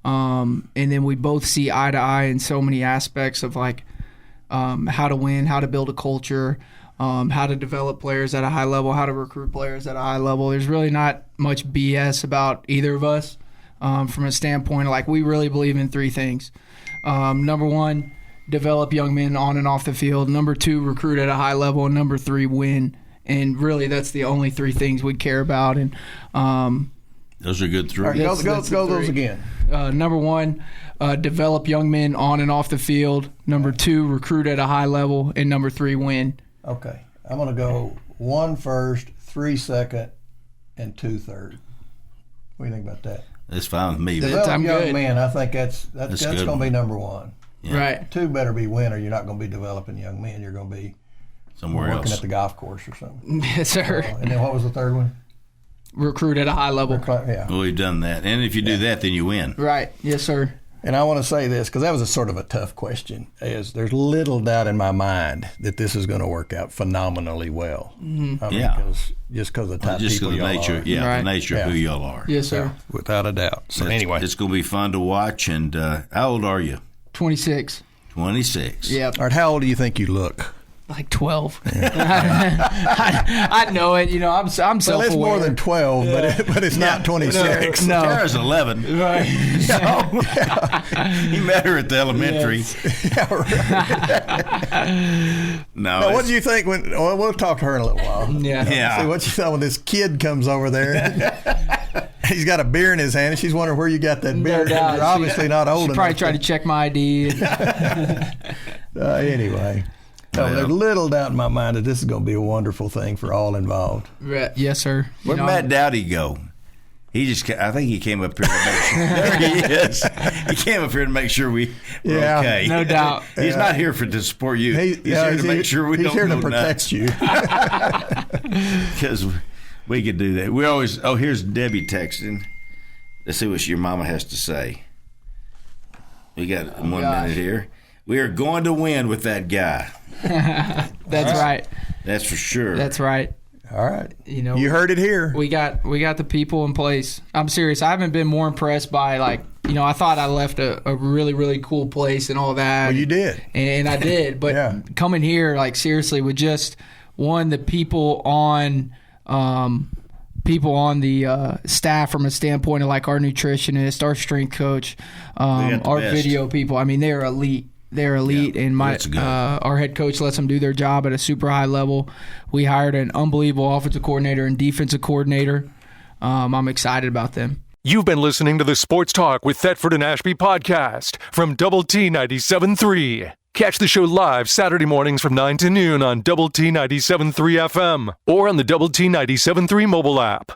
And then we both see eye to eye in so many aspects of how to win, how to build a culture, how to develop players at a high level, how to recruit players at a high level. There's really not much BS about either of us from a standpoint of we really believe in three things. Number one, develop young men on and off the field. Number two, recruit at a high level. And number three, win. And really that's the only three things we care about. And those are good three. All right, go those again. Number one, develop young men on and off the field. Number two, recruit at a high level. And number three, win. Okay. I'm going to go 1 first, 3 second, and 2 third. What do you think about that? That's fine with me. Develop I'm young good. men, I think that's going to be number one. Yeah. Right. 2 better be win, or you're not going to be developing young men. You're going to be somewhere working else at the golf course or something. Yes, sir. And then what was the third one? Recruit at a high level. Yeah. Well, we've done that. And if you do that, then you win. Right. Yes, sir. And I want to say this, because that was a sort of a tough question, is there's little doubt in my mind that this is going to work out phenomenally well. Mm-hmm. I mean, just because of the type of people y'all are. Yeah, Right. the nature of who y'all are. Yes, sir. Yeah, without a doubt. So anyway. It's going to be fun to watch. And how old are you? 26. 26. Yep. All right, how old do you think you look? Like 12. I know it. You know, I'm self-aware. Well, it's more than 12, but it's not 26. No. Tara's 11. Right. He met her at the elementary. Yeah, right. No. Now, what do you think when? Well, we'll talk to her in a little while. Yeah. See what you thought when this kid comes over there. He's got a beer in his hand, and she's wondering where you got that beer. No doubt. You're obviously not old enough. She probably tried to check my ID. Anyway. No, there's little doubt in my mind that this is going to be a wonderful thing for all involved. Yes, sir. Where'd Matt Dowdy go? I think he came up here to make sure. There he is. He came up here to make sure we're okay. No doubt. He's not here to support you. He's here to make sure we don't He's here to go protect nuts. you. Because we could do that. We always. Oh, here's Debbie texting. Let's see what your mama has to say. We got 1 minute here. We are going to win with that guy. That's right. That's for sure. That's right. All right. You know, you heard it here. We got the people in place. I'm serious. I haven't been more impressed by, like, you know, I thought I left a really, really cool place and all that. Well, you did. And I did. But coming here, like, seriously, with just, the people on the staff from a standpoint of, like, our nutritionist, our strength coach, our video people. I mean, they're elite. They're elite, and our head coach lets them do their job at a super high level. We hired an unbelievable offensive coordinator and defensive coordinator. I'm excited about them. You've been listening to the Sports Talk with Thetford and Ashby podcast from Double T 97.3. Catch the show live Saturday mornings from 9 to noon on Double T 97.3 FM or on the Double T 97.3 mobile app.